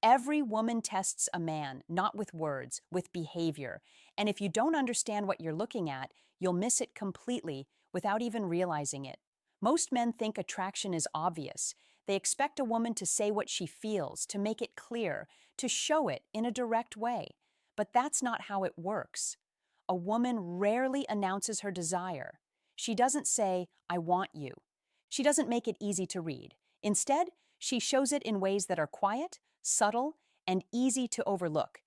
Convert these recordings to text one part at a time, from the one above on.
Every woman tests a man, not with words, with behavior. And if you don't understand what you're looking at, you'll miss it completely without even realizing it. Most men think attraction is obvious. They expect a woman to say what she feels, to make it clear, to show it in a direct way. But that's not how it works. A woman rarely announces her desire. She doesn't say, I want you. She doesn't make it easy to read. Instead, she shows it in ways that are quiet, subtle, and easy to overlook.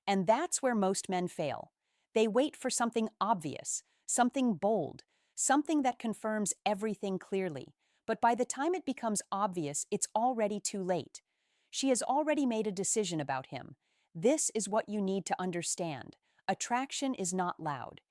And that's where most men fail. They wait for something obvious, something bold, something that confirms everything clearly. But by the time it becomes obvious, it's already too late. She has already made a decision about him. This is what you need to understand. Attraction is not loud.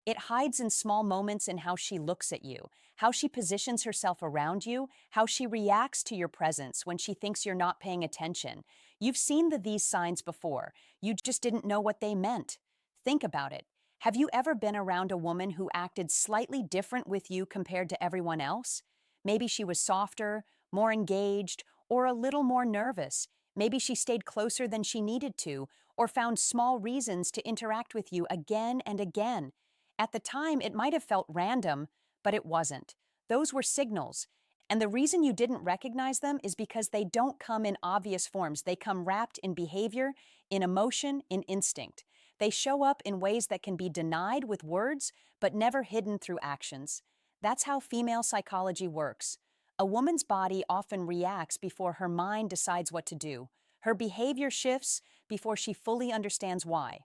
It hides in small moments in how she looks at you, how she positions herself around you, how she reacts to your presence when she thinks you're not paying attention. You've seen these signs before. You just didn't know what they meant. Think about it. Have you ever been around a woman who acted slightly different with you compared to everyone else? Maybe she was softer, more engaged, or a little more nervous. Maybe she stayed closer than she needed to, or found small reasons to interact with you again and again. At the time, it might have felt random, but it wasn't. Those were signals. And the reason you didn't recognize them is because they don't come in obvious forms. They come wrapped in behavior, in emotion, in instinct. They show up in ways that can be denied with words, but never hidden through actions. That's how female psychology works. A woman's body often reacts before her mind decides what to do. Her behavior shifts before she fully understands why.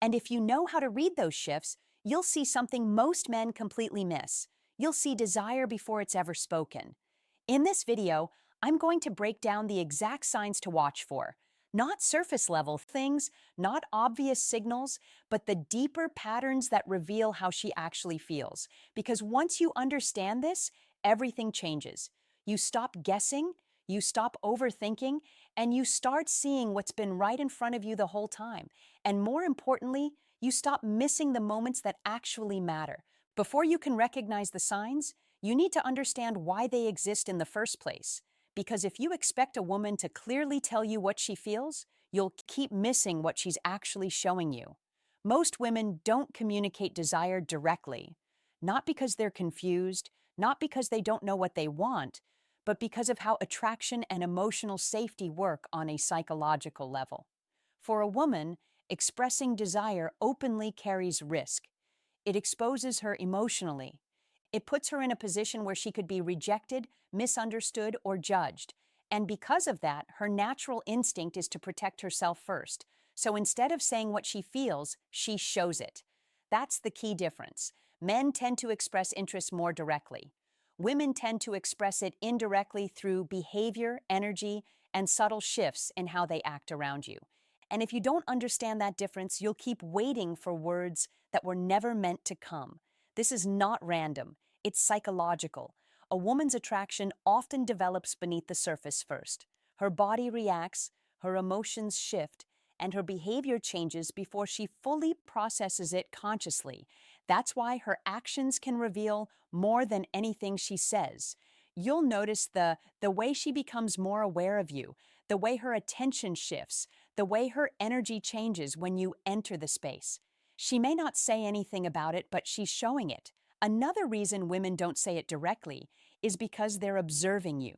And if you know how to read those shifts, you'll see something most men completely miss. You'll see desire before it's ever spoken. In this video, I'm going to break down the exact signs to watch for. Not surface level things, not obvious signals, but the deeper patterns that reveal how she actually feels. Because once you understand this, everything changes. You stop guessing, you stop overthinking, and you start seeing what's been right in front of you the whole time. And more importantly, you stop missing the moments that actually matter. Before you can recognize the signs, you need to understand why they exist in the first place. Because if you expect a woman to clearly tell you what she feels, you'll keep missing what she's actually showing you. Most women don't communicate desire directly, not because they're confused, not because they don't know what they want, but because of how attraction and emotional safety work on a psychological level. For a woman, expressing desire openly carries risk. It exposes her emotionally. It puts her in a position where she could be rejected, misunderstood, or judged. And because of that, her natural instinct is to protect herself first. So instead of saying what she feels, she shows it. That's the key difference. Men tend to express interest more directly. Women tend to express it indirectly through behavior, energy, and subtle shifts in how they act around you. And if you don't understand that difference, you'll keep waiting for words that were never meant to come. This is not random, it's psychological. A woman's attraction often develops beneath the surface first. Her body reacts, her emotions shift, and her behavior changes before she fully processes it consciously. That's why her actions can reveal more than anything she says. You'll notice the way she becomes more aware of you, the way her attention shifts, the way her energy changes when you enter the space. She may not say anything about it, but she's showing it. Another reason women don't say it directly is because they're observing you.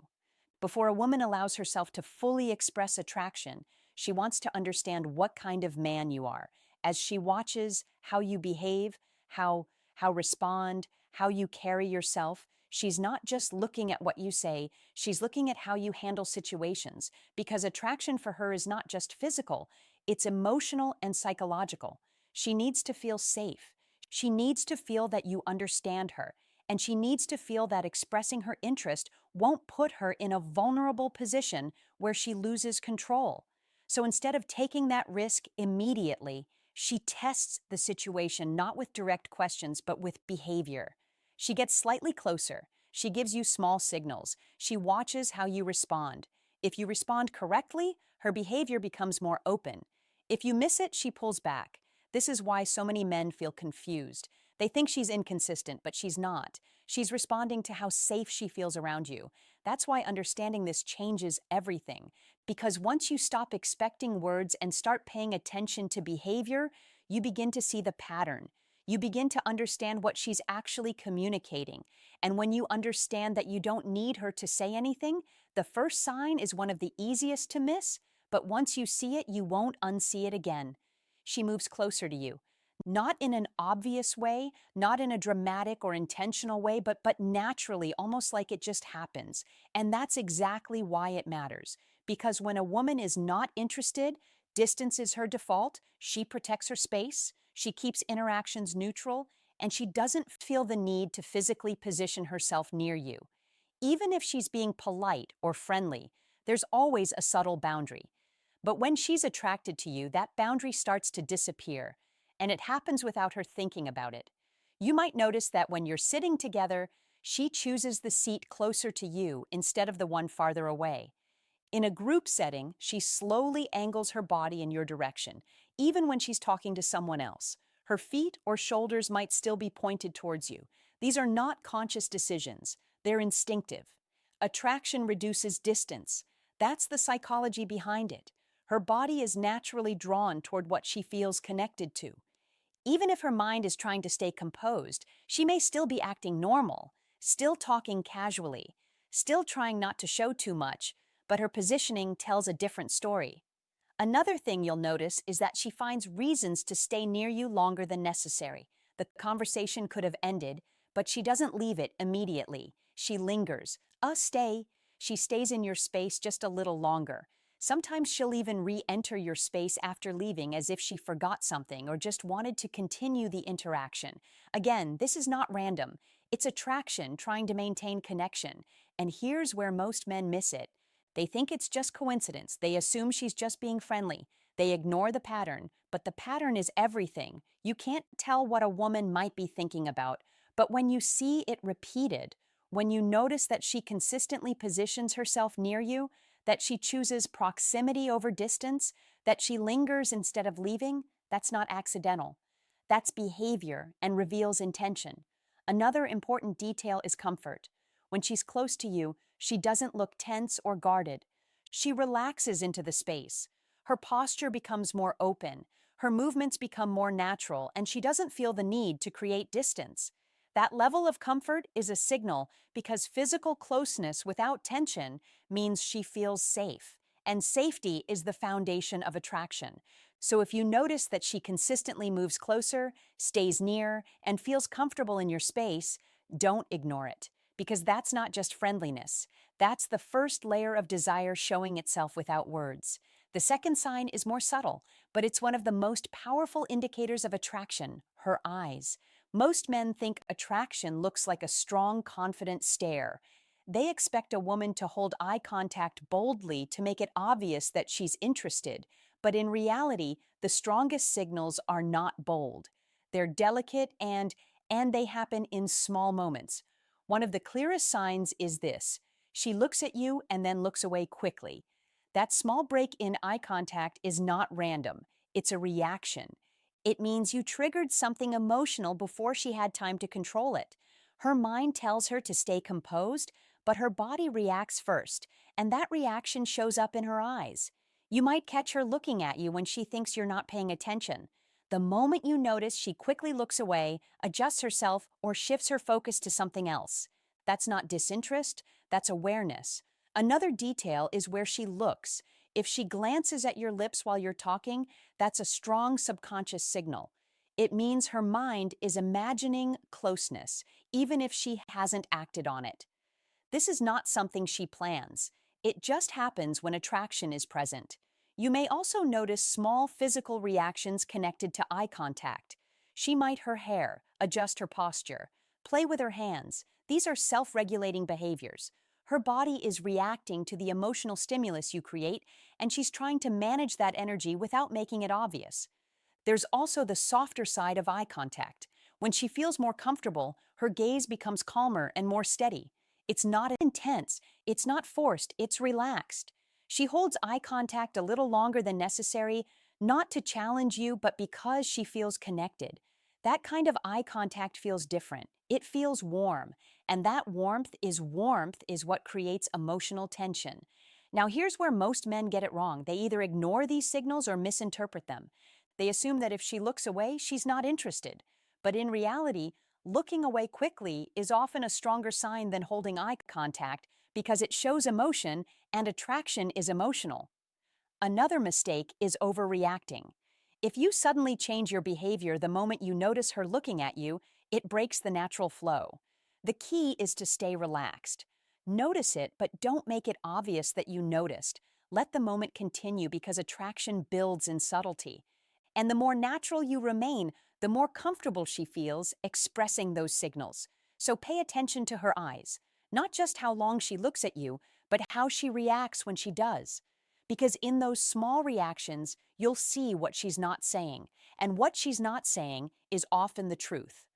Before a woman allows herself to fully express attraction, she wants to understand what kind of man you are. As she watches how you behave, how respond, how you carry yourself, she's not just looking at what you say, she's looking at how you handle situations, because attraction for her is not just physical, it's emotional and psychological. She needs to feel safe. She needs to feel that you understand her, and she needs to feel that expressing her interest won't put her in a vulnerable position where she loses control. So instead of taking that risk immediately, she tests the situation not with direct questions, but with behavior. She gets slightly closer. She gives you small signals. She watches how you respond. If you respond correctly, her behavior becomes more open. If you miss it, she pulls back. This is why so many men feel confused. They think she's inconsistent, but she's not. She's responding to how safe she feels around you. That's why understanding this changes everything. because once you stop expecting words and start paying attention to behavior, you begin to see the pattern. You begin to understand what she's actually communicating. And when you understand that you don't need her to say anything, the first sign is one of the easiest to miss, but once you see it, you won't unsee it again. She moves closer to you. Not in an obvious way, not in a dramatic or intentional way, but naturally, almost like it just happens. And that's exactly why it matters. Because when a woman is not interested, distance is her default, she protects her space, she keeps interactions neutral, and she doesn't feel the need to physically position herself near you. Even if she's being polite or friendly, there's always a subtle boundary. But when she's attracted to you, that boundary starts to disappear, and it happens without her thinking about it. You might notice that when you're sitting together, she chooses the seat closer to you instead of the one farther away. In a group setting, she slowly angles her body in your direction, even when she's talking to someone else. Her feet or shoulders might still be pointed towards you. These are not conscious decisions, they're instinctive. Attraction reduces distance. That's the psychology behind it. Her body is naturally drawn toward what she feels connected to. Even if her mind is trying to stay composed, she may still be acting normal, still talking casually, still trying not to show too much, but her positioning tells a different story. Another thing you'll notice is that she finds reasons to stay near you longer than necessary. The conversation could have ended, but she doesn't leave it immediately. She lingers. Stay. She stays in your space just a little longer. Sometimes she'll even re-enter your space after leaving as if she forgot something or just wanted to continue the interaction. Again, this is not random. It's attraction trying to maintain connection. And here's where most men miss it. They think it's just coincidence. They assume she's just being friendly. They ignore the pattern, but the pattern is everything. You can't tell what a woman might be thinking about, but when you see it repeated, when you notice that she consistently positions herself near you, that she chooses proximity over distance, that she lingers instead of leaving, that's not accidental. That's behavior and reveals intention. Another important detail is comfort. When she's close to you, she doesn't look tense or guarded. She relaxes into the space. Her posture becomes more open. Her movements become more natural, and she doesn't feel the need to create distance. That level of comfort is a signal because physical closeness without tension means she feels safe, and safety is the foundation of attraction. So if you notice that she consistently moves closer, stays near, and feels comfortable in your space, don't ignore it, because that's not just friendliness. That's the first layer of desire showing itself without words. The second sign is more subtle, but it's one of the most powerful indicators of attraction: her eyes. Most men think attraction looks like a strong, confident stare. They expect a woman to hold eye contact boldly to make it obvious that she's interested. But in reality, the strongest signals are not bold. They're delicate and they happen in small moments. One of the clearest signs is this: she looks at you and then looks away quickly. That small break in eye contact is not random. It's a reaction. It means you triggered something emotional before she had time to control it. Her mind tells her to stay composed, but her body reacts first, and that reaction shows up in her eyes. You might catch her looking at you when she thinks you're not paying attention. The moment you notice, she quickly looks away, adjusts herself, or shifts her focus to something else. That's not disinterest, that's awareness. Another detail is where she looks. If she glances at your lips while you're talking, that's a strong subconscious signal. It means her mind is imagining closeness, even if she hasn't acted on it. This is not something she plans. It just happens when attraction is present. You may also notice small physical reactions connected to eye contact. She might her hair, adjust her posture, play with her hands. These are self-regulating behaviors. Her body is reacting to the emotional stimulus you create, and she's trying to manage that energy without making it obvious. There's also the softer side of eye contact. When she feels more comfortable, her gaze becomes calmer and more steady. It's not intense, it's not forced, it's relaxed. She holds eye contact a little longer than necessary, not to challenge you, but because she feels connected. That kind of eye contact feels different. It feels warm, and that warmth is what creates emotional tension. Now, here's where most men get it wrong. They either ignore these signals or misinterpret them. They assume that if she looks away, she's not interested. But in reality, looking away quickly is often a stronger sign than holding eye contact because it shows emotion, and attraction is emotional. Another mistake is overreacting. If you suddenly change your behavior the moment you notice her looking at you, it breaks the natural flow. The key is to stay relaxed. Notice it, but don't make it obvious that you noticed. Let the moment continue because attraction builds in subtlety. And the more natural you remain, the more comfortable she feels expressing those signals. So pay attention to her eyes, not just how long she looks at you, but how she reacts when she does. Because in those small reactions, you'll see what she's not saying, and what she's not saying is often the truth.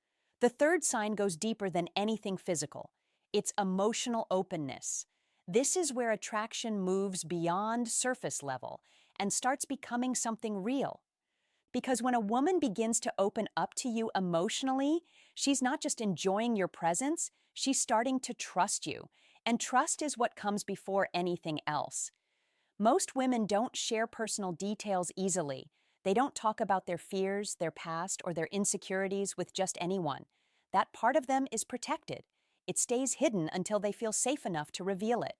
The third sign goes deeper than anything physical. It's emotional openness. This is where attraction moves beyond surface level and starts becoming something real. Because when a woman begins to open up to you emotionally, she's not just enjoying your presence, she's starting to trust you. And trust is what comes before anything else. Most women don't share personal details easily. They don't talk about their fears, their past, or their insecurities with just anyone. That part of them is protected. It stays hidden until they feel safe enough to reveal it.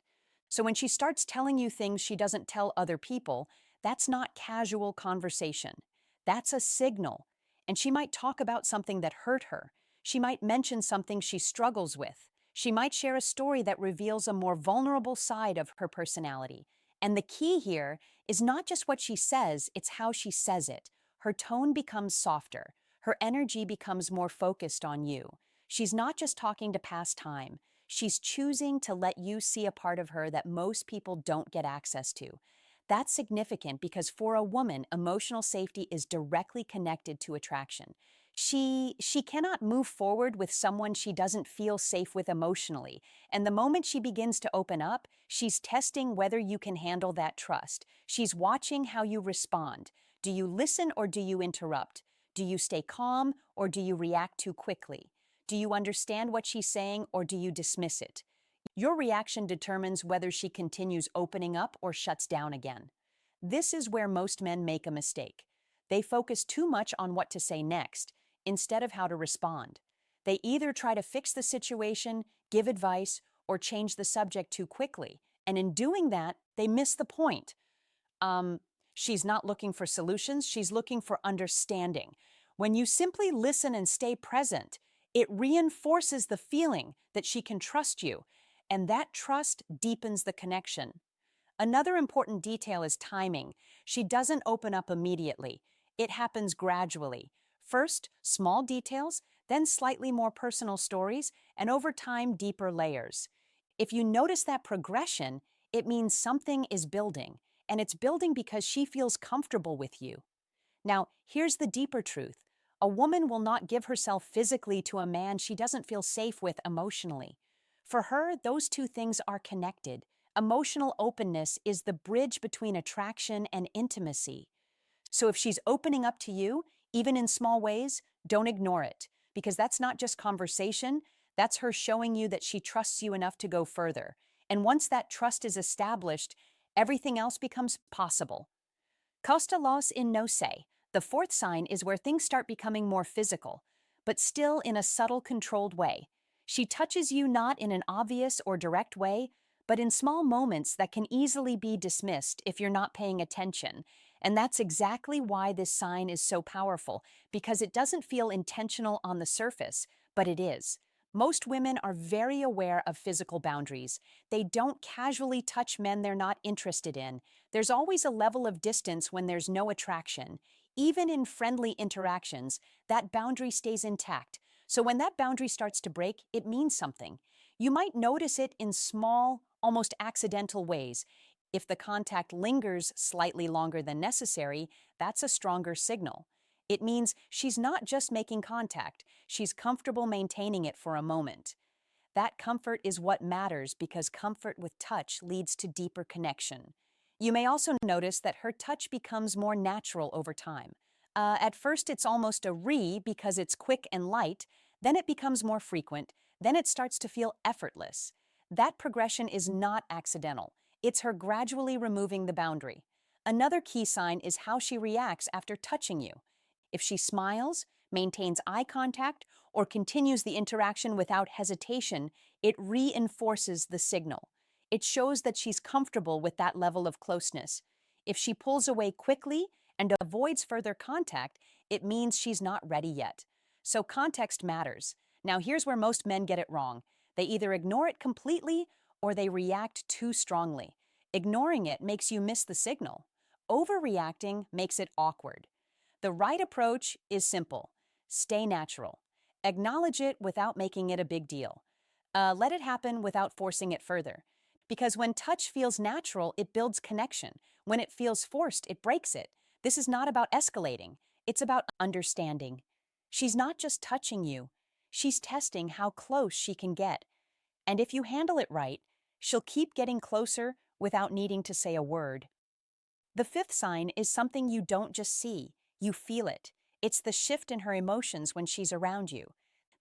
So when she starts telling you things she doesn't tell other people, that's not casual conversation. That's a signal. And she might talk about something that hurt her. She might mention something she struggles with. She might share a story that reveals a more vulnerable side of her personality. And the key here is not just what she says, it's how she says it. Her tone becomes softer. Her energy becomes more focused on you. She's not just talking to pass time. She's choosing to let you see a part of her that most people don't get access to. That's significant because for a woman, emotional safety is directly connected to attraction. She cannot move forward with someone she doesn't feel safe with emotionally. And the moment she begins to open up, she's testing whether you can handle that trust. She's watching how you respond. Do you listen or do you interrupt? Do you stay calm or do you react too quickly? Do you understand what she's saying or do you dismiss it? Your reaction determines whether she continues opening up or shuts down again. This is where most men make a mistake. They focus too much on what to say next instead of how to respond. They either try to fix the situation, give advice, or change the subject too quickly. And in doing that, they miss the point. She's not looking for solutions, she's looking for understanding. When you simply listen and stay present, it reinforces the feeling that she can trust you, and that trust deepens the connection. Another important detail is timing. She doesn't open up immediately. It happens gradually. First, small details, then slightly more personal stories, and over time, deeper layers. If you notice that progression, it means something is building, and it's building because she feels comfortable with you. Now, here's the deeper truth. A woman will not give herself physically to a man she doesn't feel safe with emotionally. For her, those two things are connected. Emotional openness is the bridge between attraction and intimacy. So if she's opening up to you, even in small ways, don't ignore it, because that's not just conversation, that's her showing you that she trusts you enough to go further. And once that trust is established, everything else becomes possible. Costa los in no se. The fourth sign is where things start becoming more physical, but still in a subtle, controlled way. She touches you not in an obvious or direct way, but in small moments that can easily be dismissed if you're not paying attention. And that's exactly why this sign is so powerful, because it doesn't feel intentional on the surface, but it is. Most women are very aware of physical boundaries. They don't casually touch men they're not interested in. There's always a level of distance when there's no attraction. Even in friendly interactions, that boundary stays intact. So when that boundary starts to break, it means something. You might notice it in small, almost accidental ways. If the contact lingers slightly longer than necessary, that's a stronger signal. It means she's not just making contact, she's comfortable maintaining it for a moment. That comfort is what matters because comfort with touch leads to deeper connection. You may also notice that her touch becomes more natural over time. At first, it's almost a because it's quick and light, then it becomes more frequent, then it starts to feel effortless. That progression is not accidental. It's her gradually removing the boundary. Another key sign is how she reacts after touching you. If she smiles, maintains eye contact, or continues the interaction without hesitation, it reinforces the signal. It shows that she's comfortable with that level of closeness. If she pulls away quickly and avoids further contact, it means she's not ready yet. So context matters. Now here's where most men get it wrong. They either ignore it completely or they react too strongly. Ignoring it makes you miss the signal. Overreacting makes it awkward. The right approach is simple. Stay natural. Acknowledge it without making it a big deal. Let it happen without forcing it further. Because when touch feels natural, it builds connection. When it feels forced, it breaks it. This is not about escalating. It's about understanding. She's not just touching you. She's testing how close she can get. And if you handle it right, she'll keep getting closer without needing to say a word. The fifth sign is something you don't just see, you feel it. It's the shift in her emotions when she's around you.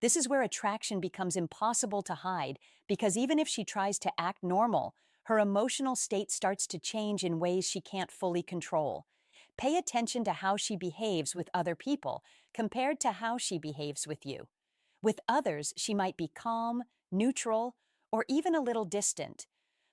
This is where attraction becomes impossible to hide because even if she tries to act normal, her emotional state starts to change in ways she can't fully control. Pay attention to how she behaves with other people compared to how she behaves with you. With others, she might be calm, neutral, or even a little distant.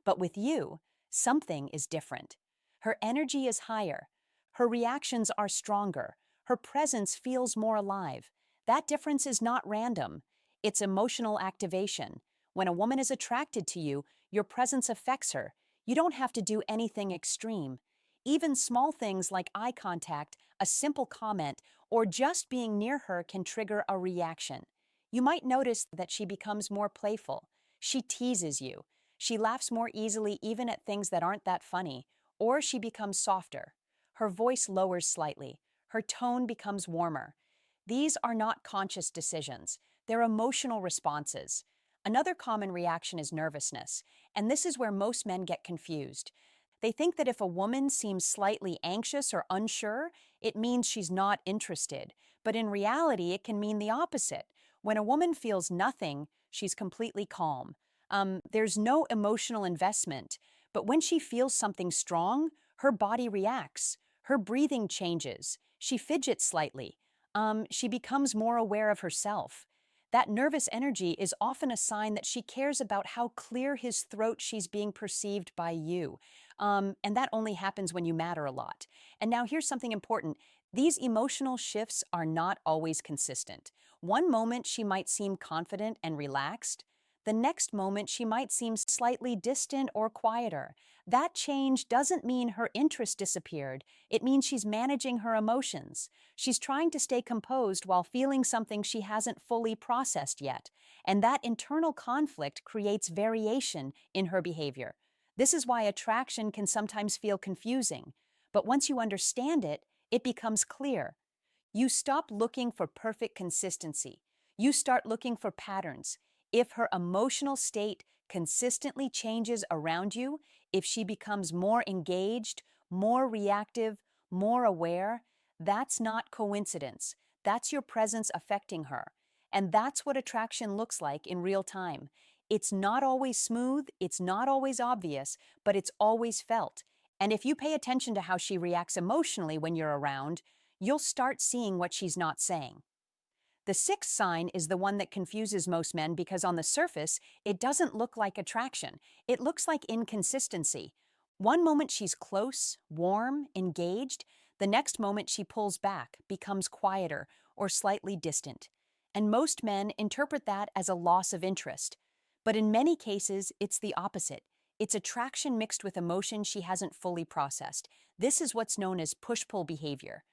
But with you, something is different. Her energy is higher. Her reactions are stronger. Her presence feels more alive. That difference is not random. It's emotional activation. When a woman is attracted to you, your presence affects her. You don't have to do anything extreme. Even small things like eye contact, a simple comment, or just being near her can trigger a reaction. You might notice that she becomes more playful. She teases you. She laughs more easily even at things that aren't that funny, or she becomes softer. Her voice lowers slightly. Her tone becomes warmer. These are not conscious decisions. They're emotional responses. Another common reaction is nervousness, and this is where most men get confused. They think that if a woman seems slightly anxious or unsure, it means she's not interested. But in reality, it can mean the opposite. When a woman feels nothing, she's completely calm. There's no emotional investment. But when she feels something strong, her body reacts. Her breathing changes. She fidgets slightly. She becomes more aware of herself. That nervous energy is often a sign that she cares about how clear his throat she's being perceived by you. And that only happens when you matter a lot. And now here's something important. These emotional shifts are not always consistent. One moment she might seem confident and relaxed. The next moment she might seem slightly distant or quieter. That change doesn't mean her interest disappeared. It means she's managing her emotions. She's trying to stay composed while feeling something she hasn't fully processed yet. And that internal conflict creates variation in her behavior. This is why attraction can sometimes feel confusing. But once you understand it, it becomes clear. You stop looking for perfect consistency. You start looking for patterns. If her emotional state consistently changes around you, if she becomes more engaged, more reactive, more aware, that's not coincidence. That's your presence affecting her. And that's what attraction looks like in real time. It's not always smooth, it's not always obvious, but it's always felt. And if you pay attention to how she reacts emotionally when you're around, you'll start seeing what she's not saying. The sixth sign is the one that confuses most men because on the surface, it doesn't look like attraction. It looks like inconsistency. One moment she's close, warm, engaged. The next moment she pulls back, becomes quieter, or slightly distant. And most men interpret that as a loss of interest. But in many cases, it's the opposite. It's attraction mixed with emotion she hasn't fully processed. This is what's known as push-pull behavior.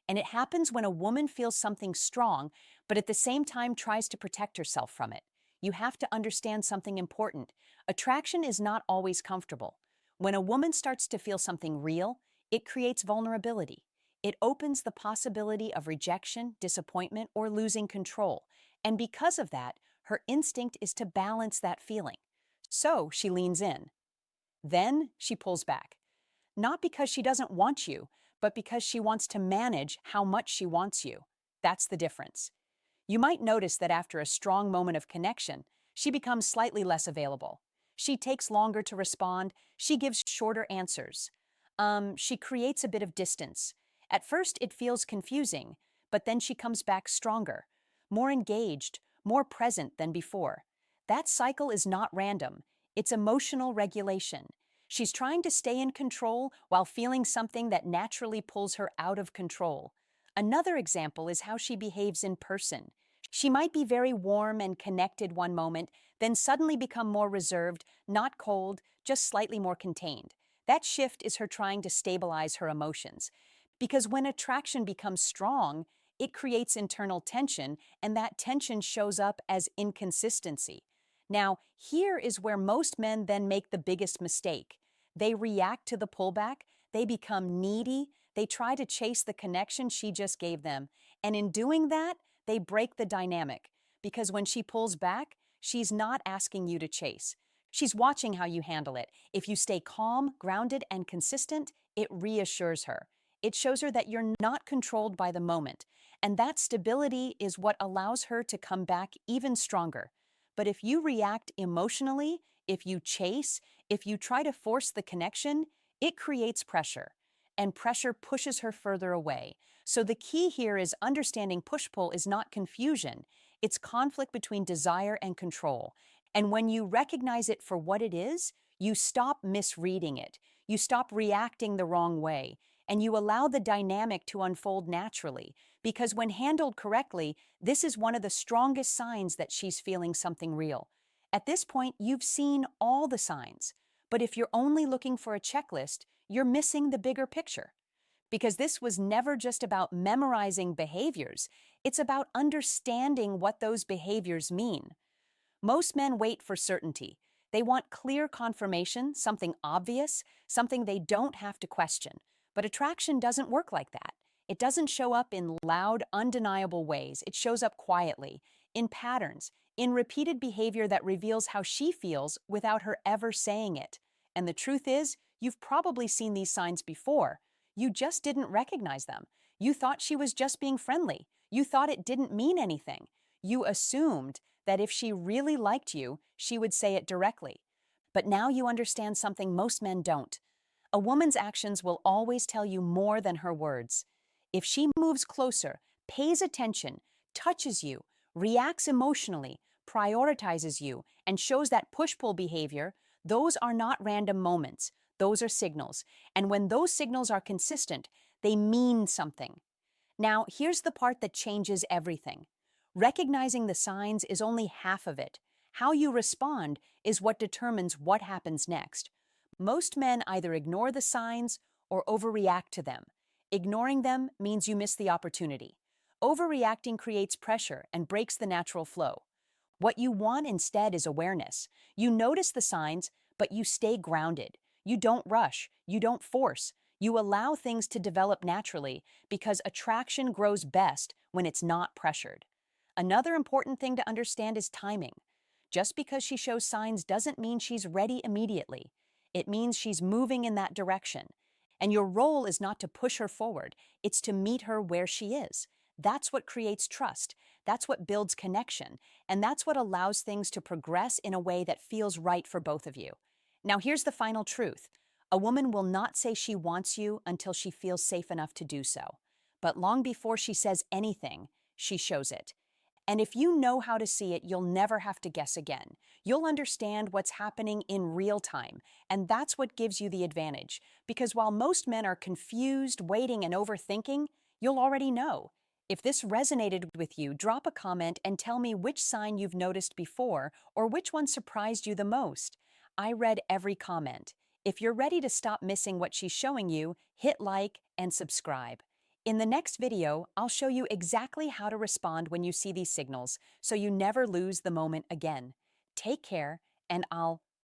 And it happens when a woman feels something strong, but at the same time tries to protect herself from it. You have to understand something important. Attraction is not always comfortable. When a woman starts to feel something real, it creates vulnerability. It opens the possibility of rejection, disappointment, or losing control. And because of that, her instinct is to balance that feeling. So she leans in. Then she pulls back. Not because she doesn't want you, but because she wants to manage how much she wants you. That's the difference. You might notice that after a strong moment of connection, she becomes slightly less available. She takes longer to respond. She gives shorter answers. She creates a bit of distance. At first, it feels confusing, but then she comes back stronger, more engaged, more present than before. That cycle is not random. It's emotional regulation. She's trying to stay in control while feeling something that naturally pulls her out of control. Another example is how she behaves in person. She might be very warm and connected one moment, then suddenly become more reserved, not cold, just slightly more contained. That shift is her trying to stabilize her emotions. Because when attraction becomes strong, it creates internal tension, and that tension shows up as inconsistency. Now, here is where most men then make the biggest mistake. They react to the pullback, they become needy, they try to chase the connection she just gave them, and in doing that, they break the dynamic. Because when she pulls back, she's not asking you to chase. She's watching how you handle it. If you stay calm, grounded, and consistent, it reassures her. It shows her that you're not controlled by the moment. And that stability is what allows her to come back even stronger. But if you react emotionally, if you chase, if you try to force the connection, it creates pressure. And pressure pushes her further away. So the key here is understanding push-pull is not confusion. It's conflict between desire and control. And when you recognize it for what it is, you stop misreading it. You stop reacting the wrong way. And you allow the dynamic to unfold naturally. Because when handled correctly, this is one of the strongest signs that she's feeling something real. At this point, you've seen all the signs. But if you're only looking for a checklist, you're missing the bigger picture. Because this was never just about memorizing behaviors, it's about understanding what those behaviors mean. Most men wait for certainty. They want clear confirmation, something obvious, something they don't have to question. But attraction doesn't work like that. It doesn't show up in loud, undeniable ways. It shows up quietly, in patterns, in repeated behavior that reveals how she feels without her ever saying it. And the truth is, you've probably seen these signs before. You just didn't recognize them. You thought she was just being friendly. You thought it didn't mean anything. You assumed that if she really liked you, she would say it directly. But now you understand something most men don't. A woman's actions will always tell you more than her words. If she moves closer, pays attention, touches you, reacts emotionally, prioritizes you, and shows that push-pull behavior, those are not random moments. Those are signals. And when those signals are consistent, they mean something. Now, here's the part that changes everything. Recognizing the signs is only half of it. How you respond is what determines what happens next. Most men either ignore the signs or overreact to them. Ignoring them means you miss the opportunity. Overreacting creates pressure and breaks the natural flow. What you want instead is awareness. You notice the signs, but you stay grounded. You don't rush. You don't force. You allow things to develop naturally because attraction grows best when it's not pressured. Another important thing to understand is timing. Just because she shows signs doesn't mean she's ready immediately. It means she's moving in that direction. And your role is not to push her forward, it's to meet her where she is. That's what creates trust. That's what builds connection. And that's what allows things to progress in a way that feels right for both of you. Now, here's the final truth. A woman will not say she wants you until she feels safe enough to do so. But long before she says anything, she shows it. And if you know how to see it, you'll never have to guess again. You'll understand what's happening in real time, and that's what gives you the advantage. Because while most men are confused, waiting, and overthinking, you'll already know. If this resonated with you, drop a comment and tell me which sign you've noticed before or which one surprised you the most. I read every comment. If you're ready to stop missing what she's showing you, hit like and subscribe. In the next video, I'll show you exactly how to respond when you see these signals so you never lose the moment again. Take care, and I'll